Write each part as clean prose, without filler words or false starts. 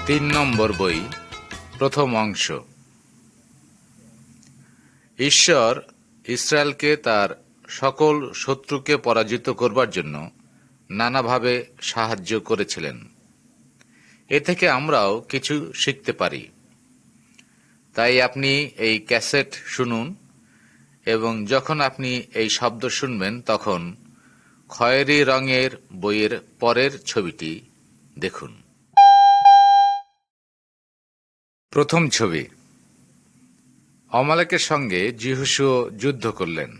তিন নম্বর বই, প্রথম অংশ। ঈশ্বর ইসরায়েলকে তার সকল শত্রুকে পরাজিত করবার জন্য নানাভাবে সাহায্য করেছিলেন। এ থেকে আমরাও কিছু শিখতে পারি। তাই আপনি এই ক্যাসেট শুনুন এবং যখন আপনি এই শব্দ শুনবেন তখন খয়েরি রঙের বইয়ের পরের ছবিটি দেখুন। প্রথম ছবি। অমালেকের সঙ্গে যিহোশু যুদ্ধ করলেন।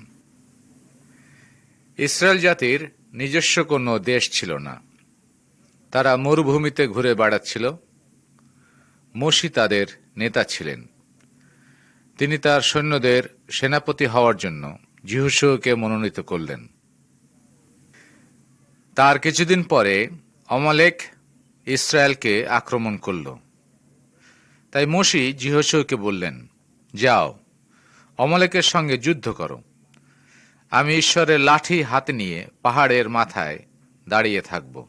ইসরায়েল জাতির নিজস্ব কোনো দেশ ছিল না। তারা মরুভূমিতে ঘুরে বেড়াচ্ছিল। মোশি তাদের নেতা ছিলেন। তিনি তার সৈন্যদের সেনাপতি হওয়ার জন্য যিহোশুকে মনোনীত করলেন। তার কিছুদিন পরে অমালেক ইসরায়েলকে আক্রমণ করল। তাই মোশি যিহোশুকে বললেন, যাও, অমালেকের সঙ্গে যুদ্ধ করো। আমি ঈশ্বরের লাঠি হাতে নিয়ে পাহাড়ের মাথায় দাঁড়িয়ে থাকব।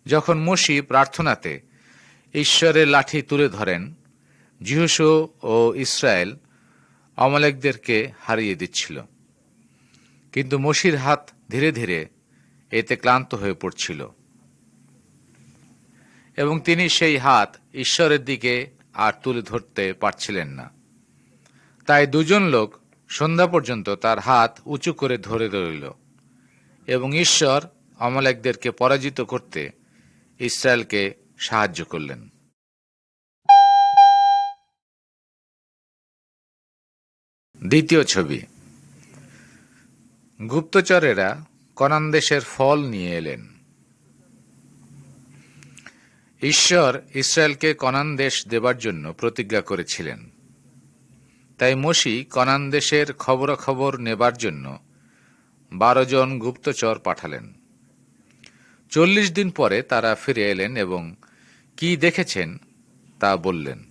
যখন মোশি প্রার্থনাতে ঈশ্বরের লাঠি তুলে ধরেন, যিহোশু ও ইসরায়েল অমালেকদেরকে হারিয়ে দিচ্ছিল। কিন্তু মোশির হাত ধীরে ধীরে এতে ক্লান্ত হয়ে পড়ছিল এবং তিনি সেই হাত ঈশ্বরের দিকে আর তুলে ধরতে পারছিলেন না। তাই দুজন লোক সন্ধ্যা পর্যন্ত তার হাত উঁচু করে ধরে রইল এবং ঈশ্বর অমালেকদেরকে পরাজিত করতে ইসরায়েলকে সাহায্য করলেন। দ্বিতীয় ছবি। গুপ্তচরেরা কনান দেশের ফল নিয়ে এলেন। ঈশ্বর ইসরায়েলকে কনান দেশ দেবার জন্য প্রতিজ্ঞা করেছিলেন। তাই মোশি কনান দেশের খবরাখবর নেবার জন্য 12 জন গুপ্তচর পাঠালেন। 40 দিন পরে তারা ফিরে এলেন এবং কি দেখেছেন তা বললেন।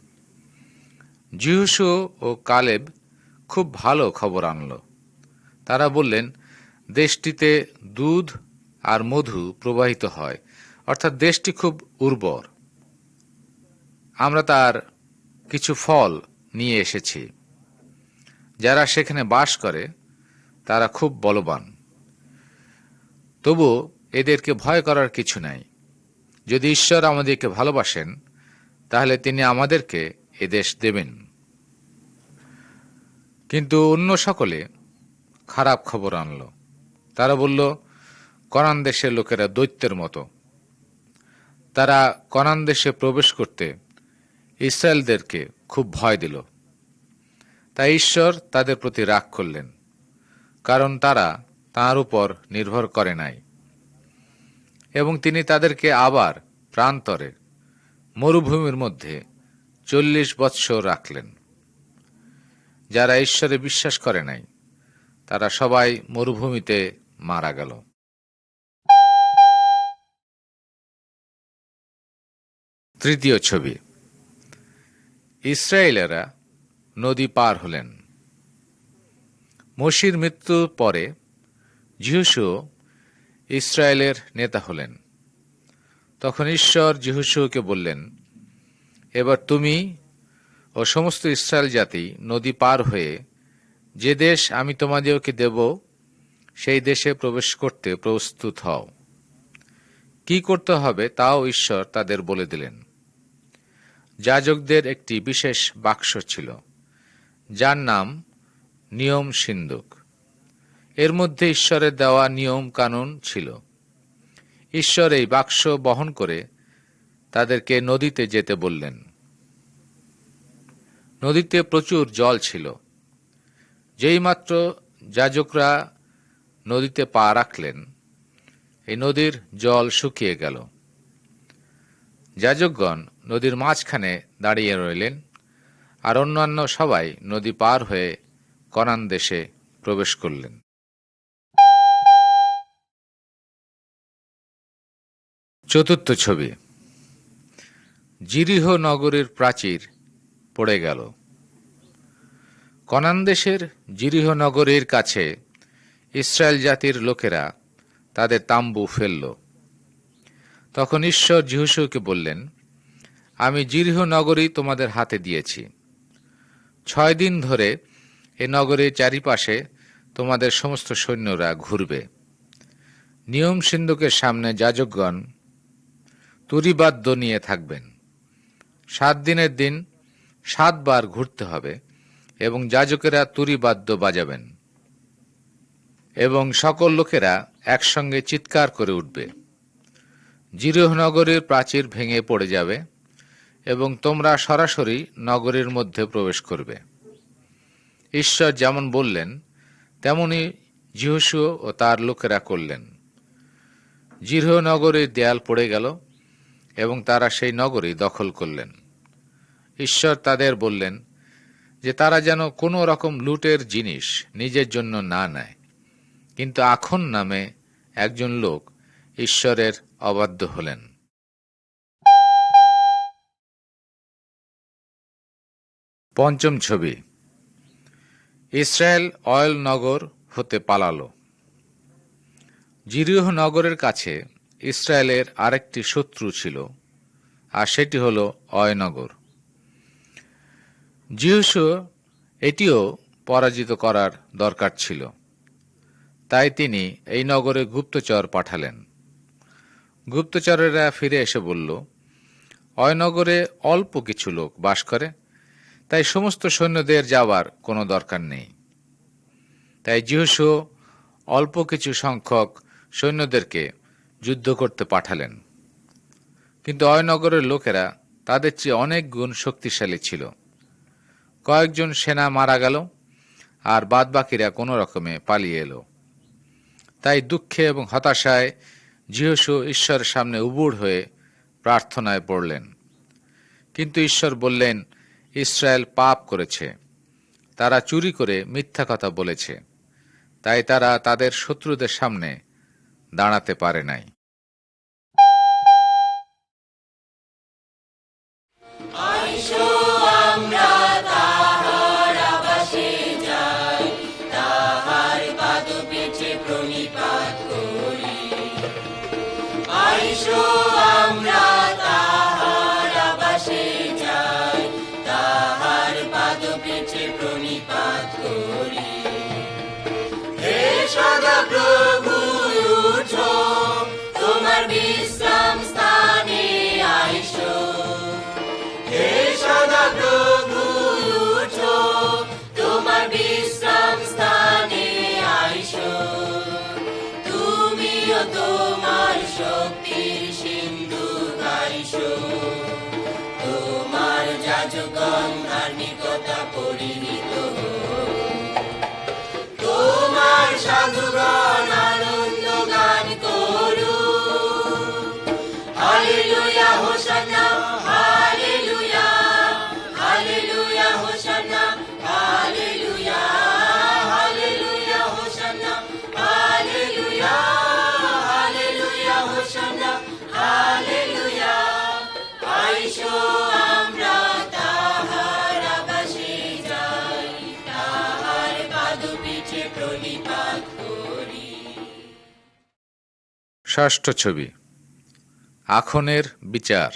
যিহোশু ও কালেব খুব ভালো খবর আনল। তারা বললেন, দেশটিতে দুধ আর মধু প্রবাহিত হয়, অর্থাৎ দেশটি খুব উর্বর। আমরা তার কিছু ফল নিয়ে এসেছি। যারা সেখানে বাস করে তারা খুব বলবান। তবু এদেরকে ভয় করার কিছু নাই। যদি ঈশ্বর আমাদেরকে ভালোবাসেন তাহলে তিনি আমাদেরকে এ দেশ দেবেন। কিন্তু অন্য সকলে খারাপ খবর আনল। তারা বলল, কনান দেশের লোকেরা দৈত্যের মতো। তারা কনান দেশে প্রবেশ করতে ইসরায়েলদেরকে খুব ভয় দিল। তাই ঈশ্বর তাদের প্রতি রাগ করলেন, কারণ তারা তাঁর উপর নির্ভর করে নাই, এবং তিনি তাদেরকে আবার প্রান্তরে মরুভূমির মধ্যে 40 বৎসর রাখলেন। যারা ঈশ্বরে বিশ্বাস করে নাই তারা সবাই মরুভূমিতে মারা গেল। তৃতীয় ছবি। ইসরায়েলেরা নদী পার হলেন। মোশির মৃত্যুর পরে যিহোশু ইসরায়েলের নেতা হলেন। তখন ঈশ্বর যিহোশুকে বললেন, এবার তুমি ও সমস্ত ইসরায়েল জাতি নদী পার হয়ে যে দেশ আমি তোমাদেরকে দেব সেই দেশে প্রবেশ করতে প্রস্তুত হও। কি করতে হবে তাও ঈশ্বর তাদের বলে দিলেন। যাজকদের একটি বিশেষ বাক্স ছিল, যার নাম নিয়ম সিন্দুক। এর মধ্যে ঈশ্বরের দেওয়া নিয়ম কানুন ছিল। ঈশ্বর এই বাক্স বহন করে তাদেরকে নদীতে যেতে বললেন। নদীতে প্রচুর জল ছিল। যেইমাত্র যাজকরা নদীতে পা রাখলেন, এই নদীর জল শুকিয়ে গেল। যাজকগণ নদীর মাঝখানে দাঁড়িয়ে রইলেন, আর অন্যান্য সবাই নদী পার হয়ে কনান দেশে প্রবেশ করলেন। চতুর্থ ছবি। যিরিহ নগরীর প্রাচীর পড়ে গেল। কনান দেশের যিরিহ নগরীর কাছে ইসরায়েল জাতির লোকেরা তাদের তাম্বু ফেলল। তখন ঈশ্বর যিহোশুকে বললেন, আমি জিরহ নগরী তোমাদের হাতে দিয়েছি। 6 দিন ধরে এ নগরীর চারিপাশে তোমাদের সমস্ত সৈন্যরা ঘুরবে। নিয়ম সিন্ধুকের সামনে যাজকগণ তুরিবাদ্য নিয়ে থাকবেন। 7 দিনের দিন 7 বার ঘুরতে হবে এবং যাজকেরা তুরিবাদ্য বাজাবেন এবং সকল লোকেরা একসঙ্গে চিৎকার করে উঠবে। জিরহ নগরীর প্রাচীর ভেঙে পড়ে যাবে এবং তোমরা সরাসরি নগরীর মধ্যে প্রবেশ করবে। ঈশ্বর যেমন বললেন তেমনি যিহোশু ও তার লোকেরা করলেন। জিরহ নগরীর দেয়াল পড়ে গেল এবং তারা সেই নগরী দখল করলেন। ঈশ্বর তাদের বললেন যে তারা যেন কোনো রকম লুটের জিনিস নিজের জন্য না নেয়, কিন্তু আখন নামে একজন লোক ঈশ্বরের অবাধ্য হলেন। পঞ্চম ছবি, ইসরায়েল অয়েল নগর হতে পালালো। জিরিহ নগরের কাছে ইসরায়েলের আরেকটি শত্রু ছিল, আর সেটি হল অয়নগর। যিহোশু এটিও পরাজিত করার দরকার ছিল, তাই তিনি এই নগরে গুপ্তচর পাঠালেন। গুপ্তচরেরা ফিরে এসে বলল, অয়নগরে অল্প কিছু লোক বাস করে, তাই সমস্ত সৈন্যদের যাওয়ার কোনো দরকার নেই। তাই যিহোশু অল্প কিছু সংখ্যক সৈন্যদেরকে যুদ্ধ করতে পাঠালেন, কিন্তু অয়নগরের লোকেরা তাদের চেয়ে অনেক গুণ শক্তিশালী ছিল। কয়েকজন সেনা মারা গেল, আর বাদবাকিরা কোনো রকমে পালিয়ে এলো। তাই দুঃখে এবং হতাশায় যিহোশু ঈশ্বরের সামনে উবুড় হয়ে প্রার্থনায় পড়লেন। কিন্তু ঈশ্বর বললেন, ইসরায়েল পাপ করেছে, তারা চুরি করে মিথ্যা কথা বলেছে, তাই তারা তাদের শত্রুদের সামনে দাঁড়াতে পারে নাই। প্রভু উঠো, তোমার বিশ্রাম স্থানে আইসো। হে সদা প্রভু উঠো, তোমার বিশ্রাম স্থানে আইসো। তুমিও তোমার শক্তির সিন্ধু গাইসো। তোমার যাজকগণ ধার্মিকতা পরিহিত সাধুগণ আনন্দ গান করুন। Hallelujah হোসানা, hallelujah, hallelujah হোসানা, hallelujah, hallelujah হোসানা, hallelujah, hallelujah হোসানা, hallelujah. আইসো আমরা তাহার আবাসে যাই, তাহার পাদপীঠে প্রণিপাত করি। ষষ্ঠ ছবি, আখনের বিচার।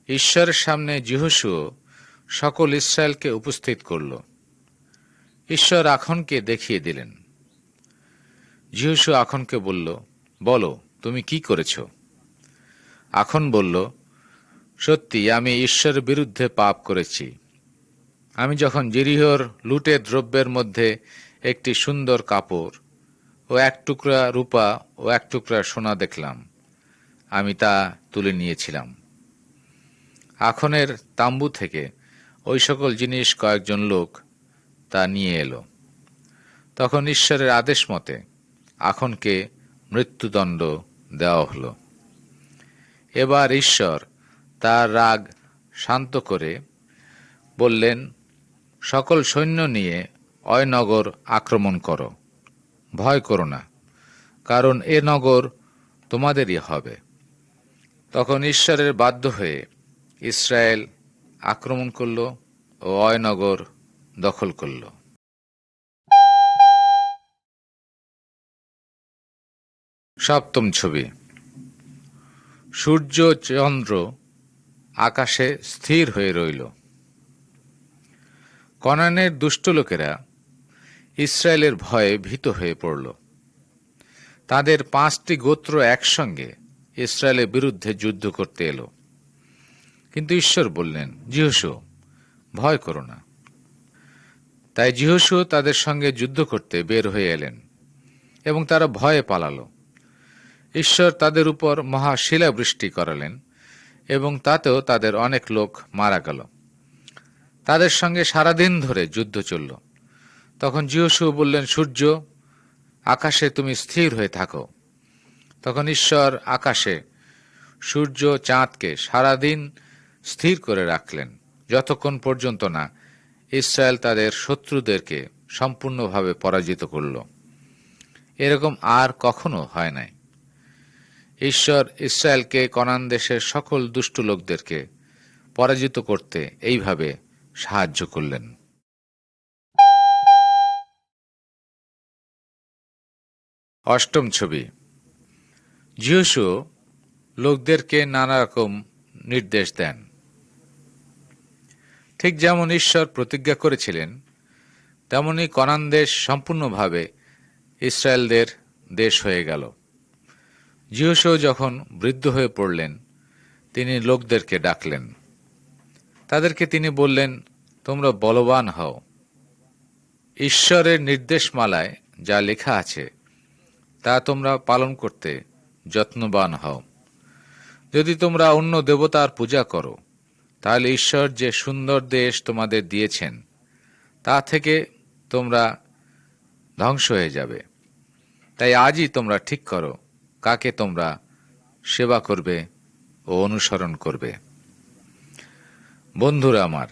ঈশ্বরের সামনে যিহোশু সকল ইসরায়েলকে উপস্থিত করল। ঈশ্বর আখনকে দেখিয়ে দিলেন। যিহোশু আখনকে বলল, বলো তুমি কি করেছ? আখন বলল, সত্যি আমি ঈশ্বরের বিরুদ্ধে পাপ করেছি। আমি যখন জিরিহর লুটের দ্রব্যের মধ্যে একটি সুন্দর কাপড় ও 1 টুকরা রূপা ও 1 টুকরা সোনা দেখলাম, আমি তা তুলে নিয়েছিলাম। আখনের তাম্বু থেকে ওই সকল জিনিস কয়েকজন লোক তা নিয়ে এলো। তখন ঈশ্বরের আদেশ মতে আখনকে মৃত্যুদণ্ড দেওয়া হলো। এবার ঈশ্বর তার রাগ শান্ত করে বললেন, সকল সৈন্য নিয়ে অয়নগর আক্রমণ করো, ভয় করো না, কারণ এ নগর তোমাদেরই হবে। তখন ঈশ্বরের বাধ্য হয়ে ইসরায়েল আক্রমণ করল ও অয়নগর দখল করল। সপ্তম ছবি, সূর্য চন্দ্র আকাশে স্থির হয়ে রইল। কনানের দুষ্ট লোকেরা ইসরায়েলের ভয়ে ভীত হয়ে পড়ল। তাদের 5টি গোত্র একসঙ্গে ইসরায়েলের বিরুদ্ধে যুদ্ধ করতে এলো। কিন্তু ঈশ্বর বললেন, যিহোশু, ভয় করো না। তাই যিহোশু তাদের সঙ্গে যুদ্ধ করতে বের হয়ে এলেন এবং তারা ভয়ে পালালো। ঈশ্বর তাদের উপর মহা শিলাবৃষ্টি করালেন এবং তাতেও তাদের অনেক লোক মারা গেল। তাদের সঙ্গে সারাদিন ধরে যুদ্ধ চলল। তখন যিহোশু বললেন, সূর্য, আকাশে তুমি স্থির হয়ে থাকো। তখন ঈশ্বর আকাশে সূর্য চাঁদকে সারাদিন স্থির করে রাখলেন, যতক্ষণ পর্যন্ত না ইসরায়েল তাদের শত্রুদেরকে সম্পূর্ণভাবে পরাজিত করল। এরকম আর কখনো হয় নাই। ঈশ্বর ইসরায়েলকে কনান দেশের সকল দুষ্ট লোকদেরকে পরাজিত করতে এইভাবে সাহায্য করলেন। অষ্টম ছবি। যিহোশু লোকদেরকে নানা রকম নির্দেশ দেন। ঠিক যেমন ঈশ্বর প্রতিজ্ঞা করেছিলেন, তেমনি কনান দেশ সম্পূর্ণভাবে ইসরায়েলদের দেশ হয়ে গেল। যিহোশু যখন বৃদ্ধ হয়ে পড়লেন, তিনি লোকদেরকে ডাকলেন। তাদেরকে তিনি বললেন, তোমরা বলবান হও। ঈশ্বরের নির্দেশমালায় যা লেখা আছে তা তোমরা পালন করতে যত্নবান হও। যদি তোমরা অন্য দেবতার পূজা করো, তাহলে ঈশ্বর যে সুন্দর দেশ তোমাদের দিয়েছেন তা থেকে তোমরা ধ্বংস হয়ে যাবে। তাই আজই তোমরা ঠিক করো কাকে তোমরা সেবা করবে ও অনুসরণ করবে। বন্ধুরা আমার,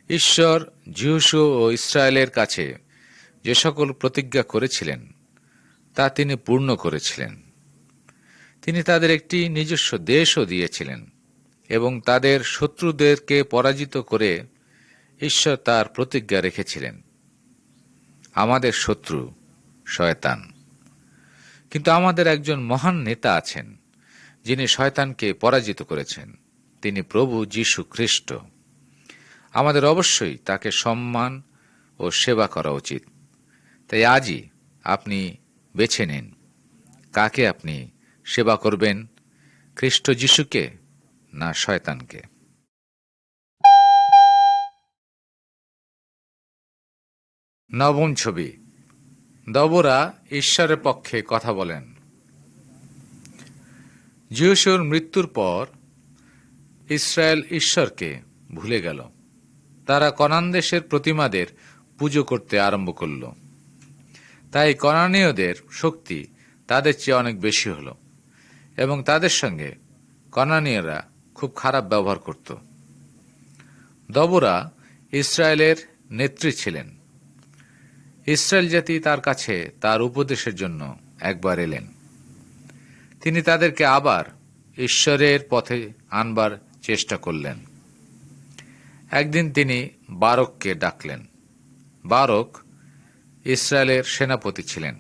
ঈশ্বর যিহোশু ও ইসরায়েলের কাছে যে সকল প্রতিজ্ঞা করেছিলেন তা তিনি পূর্ণ করেছিলেন। তিনি তাদের একটি নিজস্ব দেশও দিয়েছিলেন এবং তাদের শত্রুদেরকে পরাজিত করে ঈশ্বর তার প্রতিজ্ঞা রেখেছিলেন। আমাদের শত্রু শয়তান, কিন্তু আমাদের একজন মহান নেতা আছেন যিনি শয়তানকে পরাজিত করেছেন। তিনি প্রভু যীশু খ্রিস্ট। আমাদের অবশ্যই তাকে সম্মান ও সেবা করা উচিত। তাই আজই আপনি বেছে নিন কাকে আপনি সেবা করবেন, খ্রিস্ট যীশুকে না শয়তানকে। নবম ছবি। দবোরা ঈশ্বরের পক্ষে কথা বলেন। যিহোশুর মৃত্যুর পর ইসরায়েল ঈশ্বরকে ভুলে গেল। তারা কনান দেশের প্রতিমাদের পুজো করতে আরম্ভ করল। তাই কনানীয়দের শক্তি তাদের চেয়ে অনেক বেশি হল এবং তাদের সঙ্গে কনানীয়রা খুব খারাপ ব্যবহার করত। দবোরা ইসরায়েলের নেত্রী ছিলেন। ইসরায়েল জাতি তার কাছে তার উপদেশের জন্য একবার এলেন। তিনি তাদেরকে আবার ঈশ্বরের পথে আনবার চেষ্টা করলেন। একদিন তিনি বারককে ডাকলেন। বারক ইসরায়েলের সেনাপতি ছিলেন।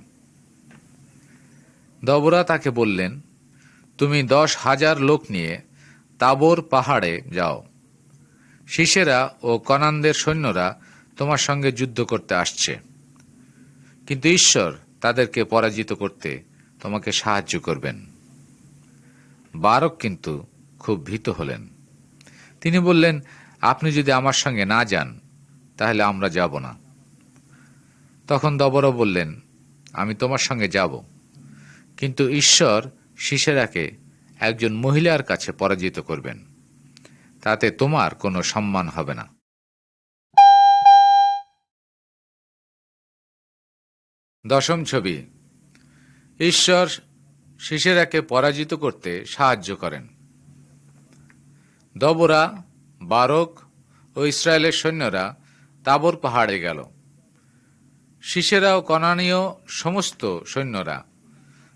দবোরা তাকে বললেন, তুমি 10,000 লোক নিয়ে তাবর পাহাড়ে যাও। সিসেরা ও কনানদের সৈন্যরা তোমার সঙ্গে যুদ্ধ করতে আসছে, কিন্তু ঈশ্বর তাদেরকে পরাজিত করতে তোমাকে সাহায্য করবেন। বারক কিন্তু খুব ভীত হলেন। তিনি বললেন, আপনি যদি আমার সঙ্গে না যান তাহলে আমরা যাব না। তখন দবোরা বললেন, আমি তোমার সঙ্গে যাব, কিন্তু ঈশ্বর সিসেরাকে একজন মহিলার কাছে পরাজিত করবেন, তাতে তোমার কোনো সম্মান হবে না। দশম ছবি। ঈশ্বর সিসেরাকে পরাজিত করতে সাহায্য করেন। দবোরা, বারক ও ইসরায়েলের সৈন্যরা তাবর পাহাড়ে গেল। সিসেরা ও কনানীয় সমস্ত সৈন্যরা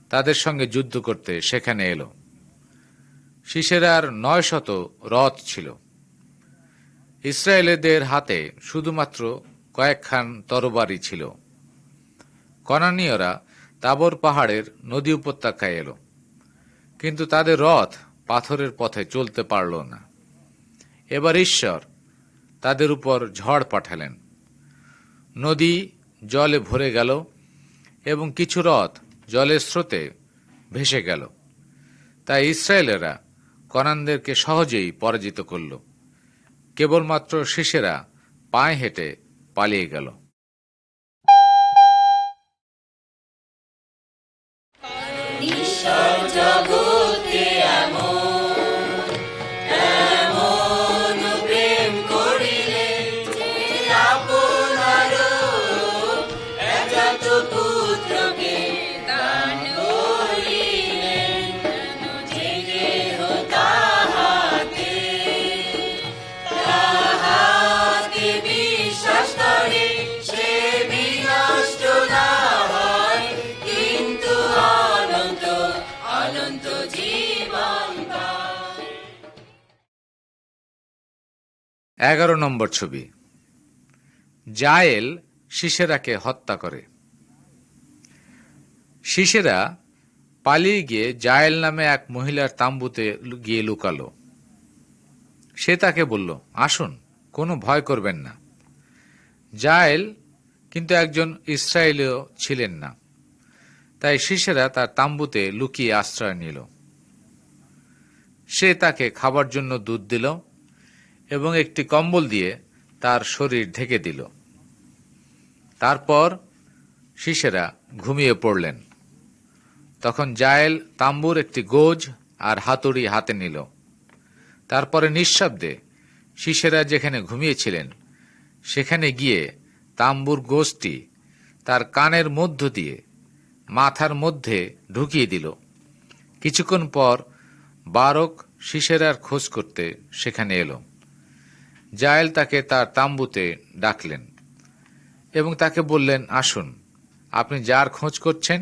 তাদের সঙ্গে যুদ্ধ করতে সেখানে এলো। সিসেরার 900 রথ ছিল। ইসরায়েলেদের হাতে শুধুমাত্র কয়েকখান তরবারি ছিল। কনানীয়রা তাবর পাহাড়ের নদী উপত্যকায় এলো, কিন্তু তাদের রথ পাথরের পথে চলতে পারল না। এবার ঈশ্বর তাদের উপর ঝড় পাঠালেন। নদী জলে ভরে গেল এবং কিছু রথ জলের স্রোতে ভেসে গেল। তাই ইসরায়েলেরা কনানদেরকে সহজেই পরাজিত করল। কেবলমাত্র শিশেরা পায়ে হেঁটে পালিয়ে গেল। ঈশ্বর জগতে এমন প্রেম করিলেন যে আপনারও একজাত পুত্রকে দান করিলেন, যে দেহ তাহাতে বিশ্বাস করে সে বিনষ্ট না হয়, কিন্তু অনন্ত অনন্ত জীবন পায়। 11 নম্বর ছবি। জায়েল শিশেরাকে হত্যা করে। শিশেরা পালিয়ে গিয়ে জায়েল নামে এক মহিলার তাঁবুতে গিয়ে লুকালো। সে তাকে বলল, আসুন, কোনো ভয় করবেন না। জায়েল কিন্তু একজন ইসরায়েলীয় ছিলেন না, তাই শিশেরা তার তাঁবুতে লুকিয়ে আশ্রয় নিল। সে তাকে খাবার জন্য দুধ দিল এবং একটি কম্বল দিয়ে তার শরীর ঢেকে দিল। তারপর শিশেরা ঘুমিয়ে পড়লেন। তখন জায়েল তাঁবুর একটি গোজ আর হাতুড়ি হাতে নিল। তারপরে নিঃশব্দে শিশেরা যেখানে ঘুমিয়েছিলেন সেখানে গিয়ে তাঁবুর গোজটি তার কানের মধ্য দিয়ে মাথার মধ্যে ঢুকিয়ে দিল। কিছুক্ষণ পর বারক শিশেরার খোঁজ করতে সেখানে এলো। জায়েল তাকে তার তাঁবুতে ডাকলেন এবং তাকে বললেন, আসুন, আপনি যার খোঁজ করছেন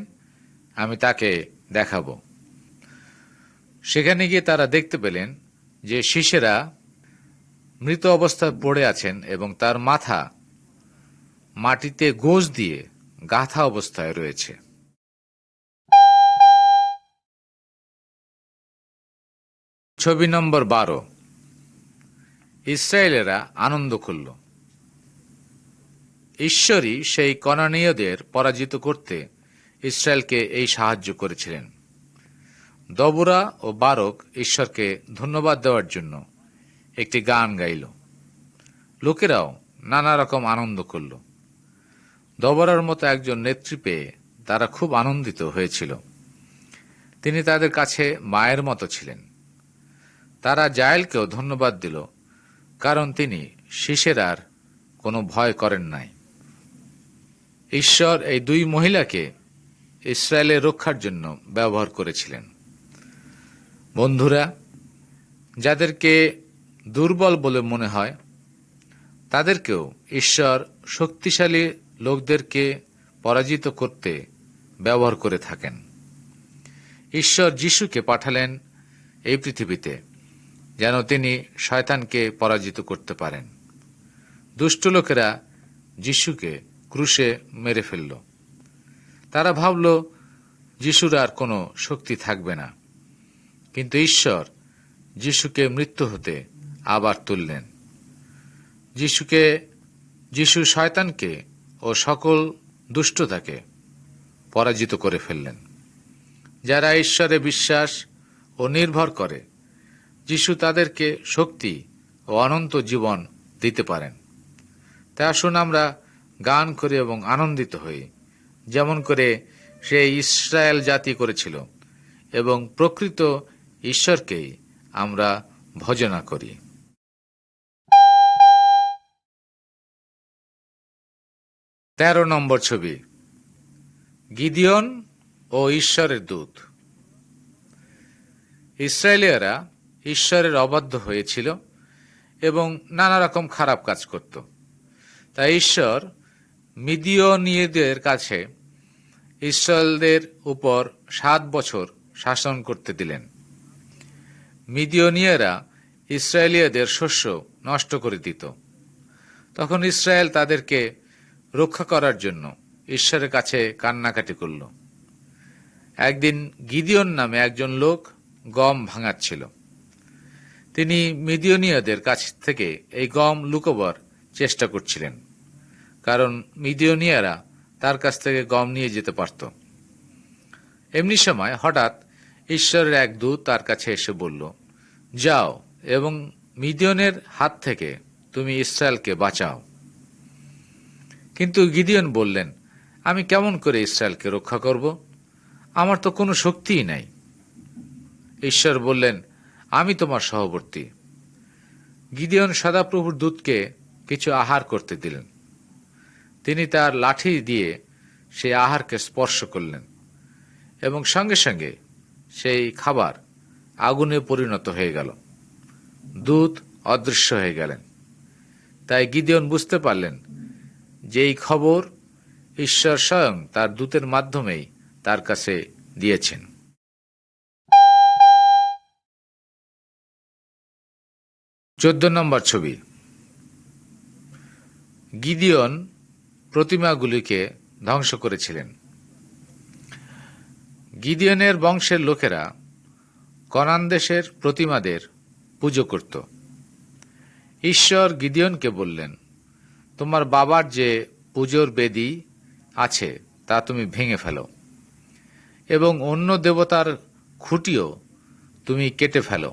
আমি তাকে দেখাবো। সেখানে গিয়ে তারা দেখতে পেলেন যে শিশেরা মৃত অবস্থায় পড়ে আছেন এবং তার মাথা মাটিতে গোজ দিয়ে গাঁথা অবস্থায় রয়েছে। ছবি নম্বর 12। ইসরায়েলেরা আনন্দ করল। ঈশ্বরই সেই কনানীয়দের পরাজিত করতে ইসরায়েলকে এই সাহায্য করেছিলেন। দবোরা ও বারক ঈশ্বরকে ধন্যবাদ দেওয়ার জন্য একটি গান গাইল। লোকেরাও নানা রকম আনন্দ করল। দবোরার মতো একজন নেত্রী পেয়ে তারা খুব আনন্দিত হয়েছিল। তিনি তাদের কাছে মায়ের মতো ছিলেন। তারা জায়েলকেও ধন্যবাদ দিল, কারণ তিনি শিশেরার কোনো ভয় করেন নাই। ঈশ্বর এই দুই মহিলাকে ইসরায়েলের রক্ষার জন্য ব্যবহার করেছিলেন। বন্ধুরা, যাদেরকে দুর্বল বলে মনে হয় তাদেরকেও ঈশ্বর শক্তিশালী লোকদেরকে পরাজিত করতে ব্যবহার করে থাকেন। ঈশ্বর যিশুকে পাঠালেন এই পৃথিবীতে যেন তিনি শয়তানকে পরাজিত করতে পারেন। দুষ্ট লোকেরা যিশুকে ক্রুশে মেরে ফেলল। তারা ভাবল যিশুর আর কোনো শক্তি থাকবে না, কিন্তু ঈশ্বর যিশুকে মৃত্যু হতে আবার তুললেন। যিশু শয়তানকে ও সকল দুষ্টতাকে পরাজিত করে ফেললেন। যারা ঈশ্বরে বিশ্বাস ও নির্ভর করে, যিশু তাদেরকে শক্তি ও অনন্ত জীবন দিতে পারেন। তাই আসুন আমরা গান করি এবং আনন্দিত হই, যেমন করে সে ইসরায়েল জাতি করেছিল, এবং প্রকৃত ঈশ্বরকেই আমরা ভজনা করি। 13 নম্বর ছবি। গিদিয়ন ও ঈশ্বরের দূত। ইসরায়েলীয়রা ঈশ্বরের অবাধ্য হয়েছিল এবং নানা রকম খারাপ কাজ করত। তাই ঈশ্বর মিদিয়নীয়দের কাছে ইসরায়েলদের উপর 7 বছর শাসন করতে দিলেন। মিদিয়নীয়রা ইসরায়েলীয়দের শস্য নষ্ট করে দিত। তখন ইসরায়েল তাদেরকে রক্ষা করার জন্য ঈশ্বরের কাছে কান্নাকাটি করল। একদিন গিদিয়ন নামে একজন লোক গম ভাঙাচ্ছিল। তিনি মিদিয়নীয়দের কাছ থেকে এই গম লুকোবার চেষ্টা করছিলেন, কারণ মিদিয়নীয়রা তার কাছ থেকে গম নিয়ে যেতে পারত। এমনি সময় হঠাৎ ঈশ্বরের এক দূত তার কাছে এসে বলল, যাও এবং মিদিয়নের হাত থেকে তুমি ইসরায়েলকে বাঁচাও। কিন্তু গিদিয়ন বললেন, আমি কেমন করে ইসরায়েলকে রক্ষা করব? আমার তো কোনো শক্তিই নাই। ঈশ্বর বললেন, আমি তোমার সহবর্তী। গিদিয়ন সদাপ্রভুর দূতকে কিছু আহার করতে দিলেন। তিনি তার লাঠি দিয়ে সেই আহারকে স্পর্শ করলেন এবং সঙ্গে সঙ্গে সেই খাবার আগুনে পরিণত হয়ে গেল। দূত অদৃশ্য হয়ে গেলেন। তাই গিদিয়ন বুঝতে পারলেন যে এই খবর ঈশ্বর স্বয়ং তার দূতের মাধ্যমেই তার কাছে দিয়েছেন। 14 নম্বর ছবি। গিদিয়ন প্রতিমাগুলিকে ধ্বংস করেছিলেন। গিদিয়নের বংশের লোকেরা কনান দেশের প্রতিমাদের পুজো করত। ঈশ্বর গিদিয়নকে বললেন, তোমার বাবার যে পুজোর বেদি আছে তা তুমি ভেঙে ফেলো এবং অন্য দেবতার খুঁটিও তুমি কেটে ফেলো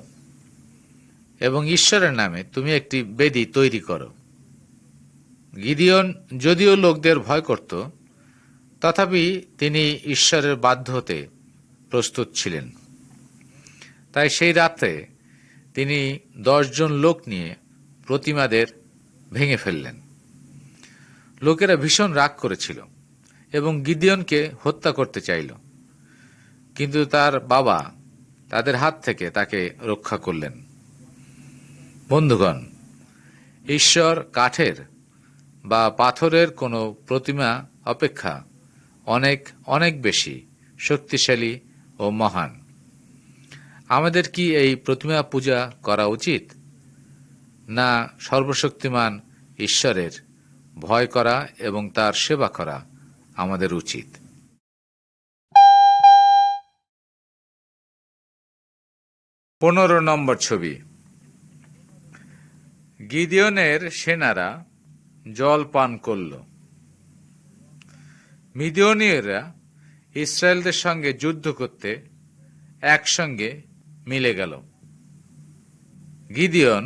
এবং ঈশ্বরের নামে তুমি একটি বেদি তৈরি করো। গিদিয়ন যদিও লোকদের ভয় করত, তথাপি তিনি ঈশ্বরের বাধ্য হতে প্রস্তুত ছিলেন। তাই সেই রাতে তিনি 10 জন লোক নিয়ে প্রতিমাদের ভেঙে ফেললেন। লোকেরা ভীষণ রাগ করেছিল এবং গিদিয়নকে হত্যা করতে চাইল, কিন্তু তার বাবা তাদের হাত থেকে তাকে রক্ষা করলেন। বন্ধুগণ, ঈশ্বর কাঠের বা পাথরের কোনো প্রতিমা অপেক্ষা অনেক অনেক বেশি শক্তিশালী ও মহান। আমাদের কি এই প্রতিমা পূজা করা উচিত, না সর্বশক্তিমান ঈশ্বরের ভয় করা এবং তার সেবা করা আমাদের উচিত? 15 নম্বর ছবি। গিদিয়নের সেনারা জল পান করল। মিদিয়নীয়রা ইসরায়েলদের সঙ্গে যুদ্ধ করতে একসঙ্গে মিলে গেল। গিদিয়ন